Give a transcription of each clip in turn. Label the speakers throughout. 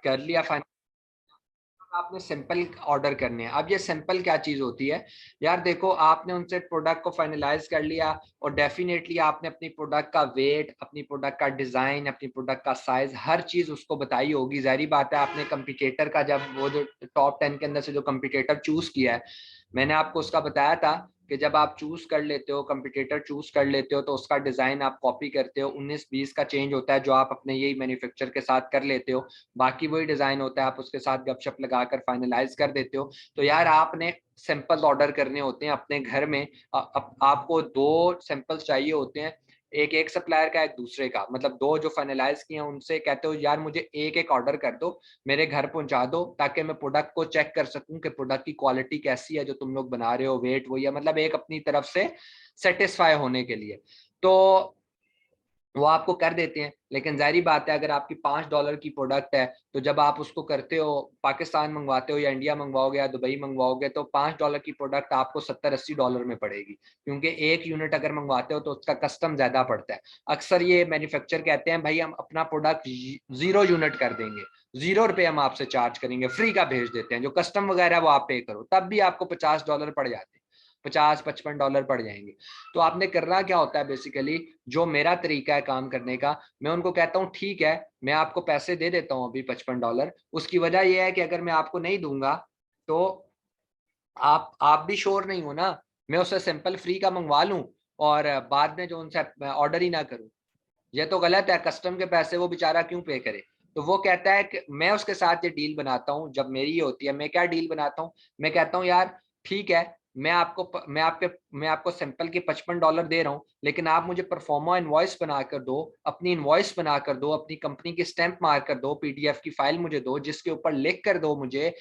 Speaker 1: कर लिया फाइनल, आपने सैंपल ऑर्डर करने हैं। अब ये सैंपल क्या चीज होती है यार, देखो आपने उनसे प्रोडक्ट को फाइनलाइज कर लिया और डेफिनेटली आपने अपनी प्रोडक्ट का वेट, अपनी प्रोडक्ट का डिजाइन, अपनी प्रोडक्ट का साइज, हर चीज उसको बताई होगी। जाहिर बात है आपने कंपटीटर का, जब वो जो टॉप 10 के अंदर से जो कंपटीटर चूज किया है, मैंने आपको उसका बताया था कि जब आप चूज कर लेते हो, कंपटीटर चूज कर लेते हो, तो उसका डिजाइन आप कॉपी करते हो, 19-20 का चेंज होता है जो आप अपने यही मैन्युफैक्चर के साथ कर लेते हो, बाकी वही डिजाइन होता है, आप उसके साथ गपशप लगाकर फाइनलाइज कर देते हो। तो यार आपने सैंपल ऑर्डर करने होते हैं अपने घर में, आपको 2 सैंपल्स चाहिए होते हैं, एक एक सप्लायर का, एक दूसरे का, मतलब 2 जो फाइनलाइज किए हैं उनसे कहते हो यार मुझे एक एक ऑर्डर कर दो, मेरे घर पहुंचा दो, ताकि मैं प्रोडक्ट को चेक कर सकूं कि प्रोडक्ट की क्वालिटी कैसी है जो तुम लोग बना रहे हो, वेट वही है, मतलब एक अपनी तरफ से सेटिस्फाई होने के लिए। तो वो आपको कर देते हैं। लेकिन जाहिर बात है अगर आपकी $5 की प्रोडक्ट है, तो जब आप उसको करते हो, पाकिस्तान मंगवाते हो या इंडिया मंगवाओगे या दुबई मंगवाओगे, तो $5 की प्रोडक्ट आपको $70-80 में पड़ेगी, क्योंकि एक यूनिट अगर मंगवाते हो तो उसका कस्टम ज्यादा पड़ता है। अक्सर ये मैन्युफैक्चर कहते हैं भाई हम अपना प्रोडक्ट 0 यूनिट कर देंगे, ₹0 हम आपसे चार्ज करेंगे, फ्री का भेज देते हैं, जो कस्टम वगैरह वो आप पे करो, तब भी आपको $50 पड़ जाते हैं, $50-55 पड़ जाएंगे। तो आपने करना क्या होता है बेसिकली, जो मेरा तरीका है काम करने का, मैं उनको कहता हूँ ठीक है मैं आपको पैसे दे देता हूँ अभी $55, उसकी वजह यह है कि अगर मैं आपको नहीं दूंगा तो आप भी श्योर नहीं हो ना, मैं उससे सैंपल फ्री का मंगवा लूं और बाद में जो उनसे ऑर्डर ही ना करूं, ये तो गलत है। कस्टम के पैसे वो बेचारा क्यों पे करे। तो वो कहता है कि मैं उसके साथ ये डील बनाता हूँ, जब मेरी ये होती है, मैं क्या डील बनाता हूँ, मैं कहता हूँ यार ठीक है, मैं आपको सैंपल के $55 दे रहा हूँ, लेकिन आप मुझे परफॉर्मा इनवॉइस बनाकर दो, अपनी इनवॉइस बनाकर दो, अपनी कंपनी की स्टैंप मार कर दो, पीडीएफ की फाइल मुझे दो, जिसके ऊपर लिख कर दो मुझे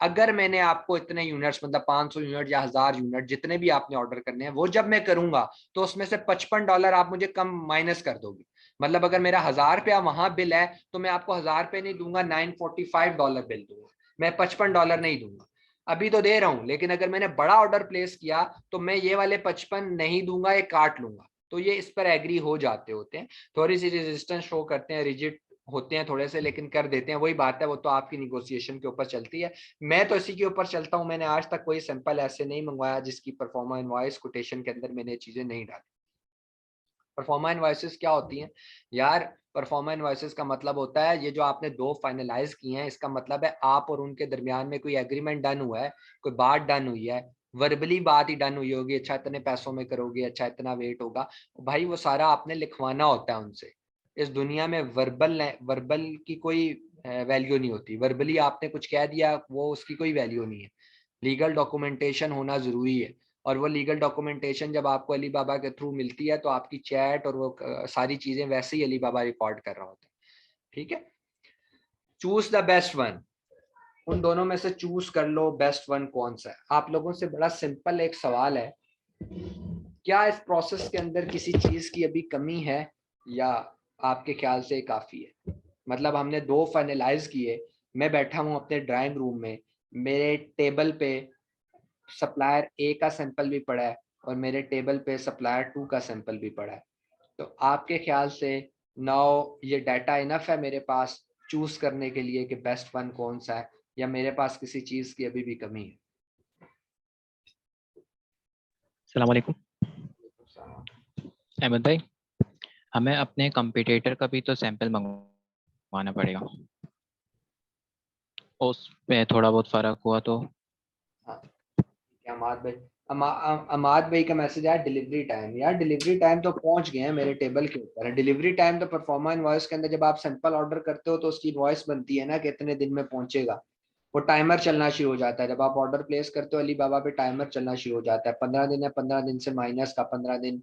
Speaker 1: अगर मैंने आपको इतने यूनिट्स, मतलब 500 यूनिट या 1000 यूनिट, जितने भी आपने ऑर्डर करने हैं, वो जब मैं करूंगा तो उसमें से $55 आप मुझे कम माइनस कर दोगे। मतलब अगर मेरा $1000 वहां बिल है तो मैं आपको $1000 नहीं दूंगा, $945 बिल दूंगा, मैं $55 नहीं दूंगा। अभी तो दे रहा हूं, लेकिन अगर मैंने बड़ा ऑर्डर प्लेस किया तो मैं ये वाले 55 नहीं दूंगा, ये काट लूंगा। तो ये इस पर एग्री हो जाते होते हैं, थोड़ी सी रेजिस्टेंस शो करते हैं, रिजिड होते हैं थोड़े से, लेकिन कर देते हैं। वही बात है, वो तो आपकी निगोशिएशन के ऊपर चलती है, मैं तो इसी के ऊपर चलता हूं। मैंने आज तक कोई सैंपल ऐसे नहीं मंगवाया जिसकी परफॉर्मा इनवॉइस कोटेशन के अंदर मैंने चीजें नहीं डाली। परफॉर्मा इनवॉइसेस क्या होती हैं यार, परफॉर्मा इनवॉइसेस का मतलब होता है ये जो आपने 2 फाइनलाइज किए हैं, इसका मतलब है आप और उनके दरमियान में कोई एग्रीमेंट डन हुआ है, कोई बात डन हुई है, वर्बली बात ही डन हुई होगी, अच्छा इतने पैसों में करोगे, अच्छा इतना वेट होगा, भाई वो सारा आपने लिखवाना होता है उनसे। इस दुनिया में वर्बल की कोई वैल्यू नहीं होती, वर्बली आपने कुछ कह दिया वो उसकी कोई वैल्यू नहीं है। लीगल डॉक्यूमेंटेशन होना जरूरी है, और वो लीगल डॉक्यूमेंटेशन जब आपको अली बाबा के थ्रू मिलती है तो आपकी चैट और वो सारी चीजें वैसे ही अली बाबा रिकॉर्ड कर रहा होता है। ठीक है, चूज द बेस्ट वन, उन दोनों में से चूज कर लो बेस्ट वन कौन सा है। आप लोगों से बड़ा सिंपल एक सवाल है, क्या इस प्रोसेस के अंदर किसी चीज की अभी कमी है या आपके ख्याल से काफी है। मतलब हमने 2 फाइनलाइज किए, मैं बैठा हूं अपने ड्राइंग रूम में, मेरे टेबल पे सप्लायर ए का सैंपल भी पड़ा है और मेरे टेबल पे सप्लायर 2 का सैंपल भी पड़ा है। तो आपके ख्याल से नाउ ये डाटा इनफ है मेरे पास चूज करने के लिए कि बेस्ट वन कौन सा है, या मेरे पास किसी चीज की अभी भी कमी है।
Speaker 2: अस्सलाम वालेकुम अहमद भाई, हमें अपने कंपटीटर का भी तो सैंपल मंगवाना पड़ेगा, उसमें थोड़ा बहुत फ़र्क हुआ तो।
Speaker 1: हाँ, क्या अमाद भाई, अमाद भाई का मैसेज आया डिलीवरी टाइम। यार डिलीवरी टाइम तो पहुंच गए हैं, मेरे टेबल के ऊपर है डिलीवरी टाइम। तो परफॉर्मा इनवॉइस के अंदर जब आप सैंपल ऑर्डर करते हो तो उसकी इनवॉइस बनती है ना कि इतने दिन में पहुंचेगा, वो टाइमर चलना शुरू हो जाता है। जब आप ऑर्डर प्लेस करते हो अली बाबा पे टाइमर चलना शुरू हो जाता है, 15 दिन है, 15 दिन से माइनस का 15 दिन,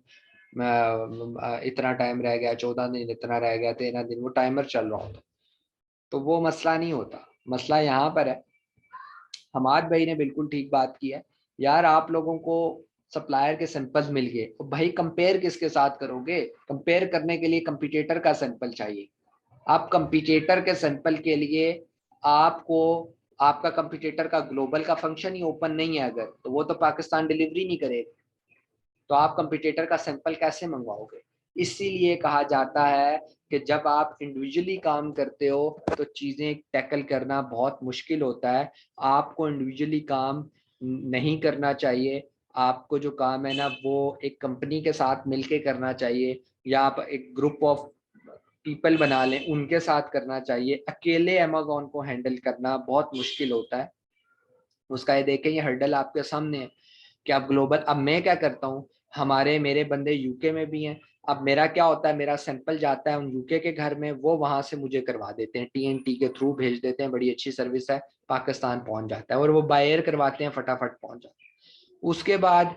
Speaker 1: इतना टाइम रह गया, 14 दिन इतना रह गया, 13 दिन, वो टाइमर चल रहा होता है। तो वो मसला नहीं होता, मसला यहाँ पर है। हमाद भाई ने बिल्कुल ठीक बात की है यार, आप लोगों को सप्लायर के सैंपल्स मिल गए, और भाई कंपेयर किसके साथ करोगे, कंपेयर करने के लिए कंपटीटर का सैंपल चाहिए। आप कंपटीटर के सैंपल के लिए आपको, आपका कंपटीटर का ग्लोबल का फंक्शन ही ओपन नहीं है अगर, तो वो तो पाकिस्तान डिलीवरी नहीं करेगा, तो आप कंपटीटर का सैंपल कैसे मंगवाओगे। इसीलिए कहा जाता है कि जब आप इंडिविजुअली काम करते हो तो चीज़ें टैकल करना बहुत मुश्किल होता है। आपको इंडिविजुअली काम नहीं करना चाहिए। आपको जो काम है ना वो एक कंपनी के साथ मिलके करना चाहिए, या आप एक ग्रुप ऑफ पीपल बना लें, उनके साथ करना चाहिए। अकेले अमेज़न को हैंडल करना बहुत मुश्किल होता है। उसका ये देखें, ये हर्डल आपके सामने है कि आप ग्लोबल, अब मैं क्या करता हूँ, मेरे बंदे यूके में भी हैं। अब मेरा क्या होता है, मेरा सैंपल जाता है उन यूके के घर में, वो वहां से मुझे करवा देते हैं, टीएनटी के थ्रू भेज देते हैं, बड़ी अच्छी सर्विस है, पाकिस्तान पहुंच जाता है, और वो बाय एयर करवाते हैं, फटाफट पहुंच जाता है। उसके बाद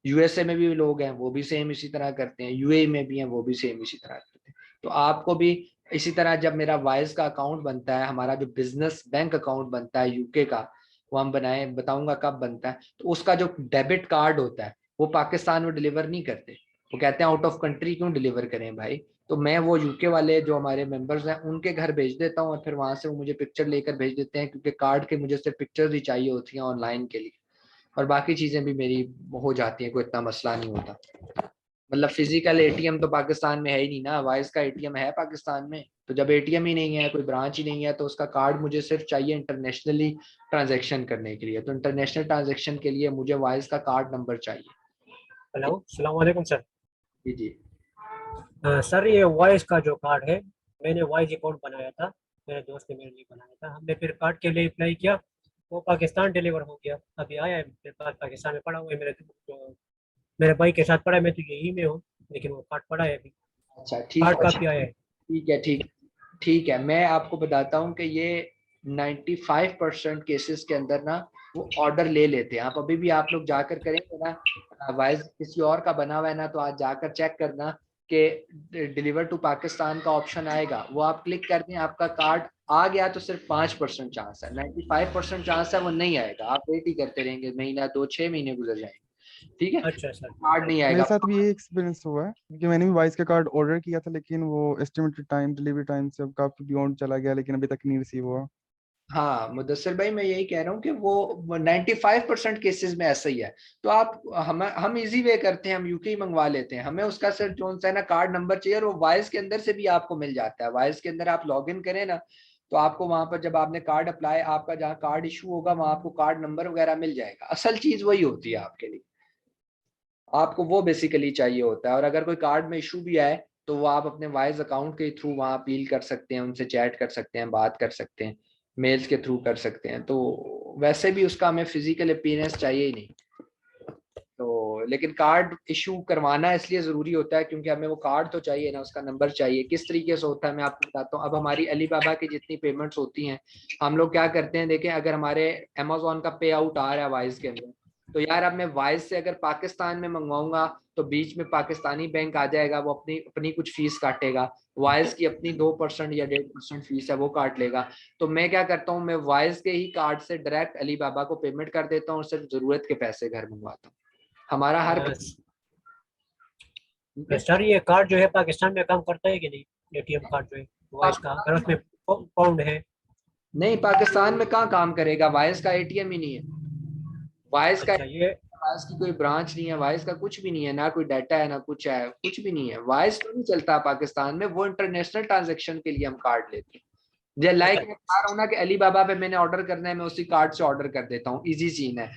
Speaker 1: यूएसए में भी लोग हैं, वो भी सेम इसी तरह करते हैं, यूएई में भी हैं, वो भी सेम इसी तरह करते हैं। तो आपको भी इसी तरह, जब मेरा वाइज का अकाउंट बनता है, हमारा जो बिजनेस बैंक अकाउंट बनता है यूके का, वो हम बनाए, बताऊंगा कब बनता है, तो उसका जो डेबिट कार्ड होता है वो पाकिस्तान में डिलीवर नहीं करते। वो कहते हैं आउट ऑफ कंट्री क्यों डिलीवर करें भाई। तो मैं वो यूके वाले जो हमारे मेंबर्स हैं उनके घर भेज देता हूँ, और फिर वहां से वो मुझे पिक्चर लेकर भेज देते हैं, क्योंकि कार्ड के मुझे सिर्फ पिक्चर्स ही चाहिए होती हैं ऑनलाइन के लिए, और बाकी चीजें भी मेरी हो जाती हैं, कोई इतना मसला नहीं होता। मतलब फिजिकल एटीएम तो पाकिस्तान में है ही नहीं ना, वाइज का एटीएम है पाकिस्तान में, तो जब एटीएम ही नहीं है, कोई ब्रांच ही नहीं है, तो उसका कार्ड मुझे सिर्फ चाहिए इंटरनेशनली ट्रांजैक्शन करने के लिए। तो इंटरनेशनल ट्रांजैक्शन के लिए मुझे वाइज का कार्ड नंबर चाहिए।
Speaker 3: हेलो, अस्सलाम वालेकुम सर।
Speaker 1: जी जी।
Speaker 3: सर, ये वॉइस का जो कार्ड है, मैंने वॉइस अकाउंट बनाया था, मेरे दोस्त ने मेरे लिए बनाया था। हमने फिर कार्ड के लिए अप्लाई किया, वो पाकिस्तान डिलीवर हो गया, अभी आया है मेरे पास, पाकिस्तान में पड़ा हुआ है। मेरे भाई के साथ पड़ा है, मैं तो यही में हूँ, लेकिन वो कार्ड पड़ा है अभी।
Speaker 1: अच्छा ठीक
Speaker 3: कार्ड
Speaker 1: है,
Speaker 3: कापी आया है।
Speaker 1: ठीक है, ठीक है। मैं आपको बताता हूँ कि ये 95% केसेस के अंदर ना वो ऑर्डर ले लेते हैं। आप अभी भी आप लोग जाकर करेंगे ना, वाइज किसी और का बना हुआ है ना, तो आज जाकर चेक करना कि डिलीवर टू पाकिस्तान का ऑप्शन आएगा, वो आप क्लिक कर दें, आपका कार्ड आ गया तो सिर्फ 5% चांस है, 95% चांस है वो नहीं आएगा। आप वेट ही करते रहेंगे, महीना 2 6 महीने गुजर जाएंगे, ठीक है,
Speaker 3: अच्छा सर।
Speaker 1: कार्ड नहीं
Speaker 4: मेरे
Speaker 1: आएगा।
Speaker 4: साथ भी ये एक्सपीरियंस हुआ है, क्योंकि मैंने भी वाइस का कार्ड ऑर्डर किया था, लेकिन वो एस्टिमेटेड टाइम, डिलीवरी टाइम से अब काफी बियॉन्ड चला गया, लेकिन अभी तक नहीं रिसीव हुआ।
Speaker 1: हाँ मुदस्सिर भाई, मैं यही कह रहा हूँ कि वो 95% केसेस में ऐसा ही है। तो आप, हम इजी वे करते हैं, हम यूके ही मंगवा लेते हैं, हमें उसका सिर्फ जो सा है ना कार्ड नंबर चाहिए, और वो वाइज के अंदर से भी आपको मिल जाता है। वाइज के अंदर आप लॉग इन करें ना, तो आपको वहां पर जब आपने कार्ड अप्लाई, आपका जहाँ कार्ड इशू होगा वहां आपको कार्ड नंबर वगैरह मिल जाएगा। असल चीज वही होती है आपके लिए, आपको वो बेसिकली चाहिए होता है। और अगर कोई कार्ड में इशू भी आए तो वो आप अपने वाइज अकाउंट के थ्रू वहाँ अपील कर सकते हैं, उनसे चैट कर सकते हैं, बात कर सकते हैं, मेल्स के थ्रू कर सकते हैं। तो वैसे भी उसका हमें फिजिकल अपीयरेंस चाहिए ही नहीं। तो लेकिन कार्ड इशू करवाना इसलिए ज़रूरी होता है क्योंकि हमें वो कार्ड तो चाहिए ना, उसका नंबर चाहिए। किस तरीके से होता है मैं आपको बताता हूँ। अब हमारी अली बाबा की जितनी पेमेंट्स होती हैं, हम लोग क्या करते हैं, देखें अगर हमारे अमेजोन का पे आउट आ रहा है वाइज के अंदर, तो यार अब मैं वाइज से अगर पाकिस्तान में मंगवाऊंगा तो बीच में पाकिस्तानी बैंक आ जाएगा, वो अपनी अपनी कुछ फीस काटेगा, वाइज की अपनी 2% या 1.5% फीस है वो काट लेगा। तो मैं क्या करता हूँ, मैं वाइज के ही कार्ड से डायरेक्ट अली बाबा को पेमेंट कर देता हूँ और सिर्फ जरूरत के पैसे घर मंगवाता हूँ। हमारा हर
Speaker 3: सर, ये कार्ड जो है पाकिस्तान में काम करता है कि नहीं? एटीएम कार्ड जो है वॉइस का, अगर उसमें पाउंड है।
Speaker 1: नहीं, पाकिस्तान में कहाँ काम करेगा, वाइस का एटीएम ही नहीं है। वाइस का,
Speaker 3: अच्छा, ये
Speaker 1: वाइस की कोई ब्रांच नहीं है, वाइस का कुछ भी नहीं है, ना कोई डाटा है ना कुछ है, कुछ भी नहीं है। वाइस तो नहीं चलता पाकिस्तान में, वो इंटरनेशनल ट्रांजेक्शन के लिए हम कार्ड लेते हैं। जैसे लाइक मैं बता रहा हूँ ना कि अली बाबा पे मैंने ऑर्डर करना है, मैं उसी कार्ड से ऑर्डर कर देता हूँ, इजी सीन है।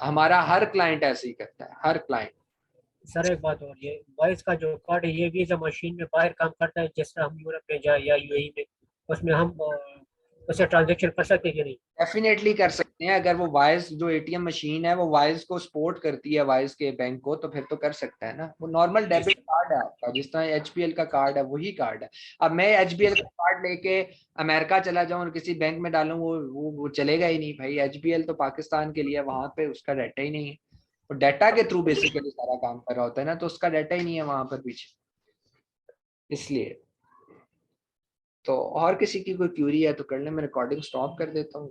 Speaker 1: हमारा हर क्लाइंट ऐसे ही करता है, हर क्लाइंट।
Speaker 3: सर एक बात और, ये वॉइस का जो कार्ड है ये वीजा मशीन में बाहर काम करता है, जिस तरह हम यूरोप में जाए या यूएई में, उसमें हम उससे ट्रांजेक्शन कर सकते हैं कि नहीं?
Speaker 1: डेफिनेटली कर सकते हैं, अगर वो वाइज जो एटीएम मशीन है वो वाइज को सपोर्ट करती है, वाइज के बैंक को, तो फिर तो कर सकता है ना। वो नॉर्मल
Speaker 3: जी
Speaker 1: डेबिट
Speaker 3: सर।
Speaker 1: कार्ड है आपका, जिस तरह एचपीएल का कार्ड है वही कार्ड है। अब मैं एचबीएल का कार्ड लेके अमेरिका चला जाऊं और किसी बैंक में डालूं, वो चलेगा ही नहीं भाई। एचबीएल तो पाकिस्तान के लिए, वहां पे उसका डाटा ही नहीं है, वो डाटा के थ्रू बेसिकली सारा काम कर रहा होता है ना, तो उसका डाटा ही नहीं है वहां पर पीछे, इसलिए। तो और किसी की कोई क्यूरी है तो कर ले, मैं रिकॉर्डिंग स्टॉप कर देता हूँ।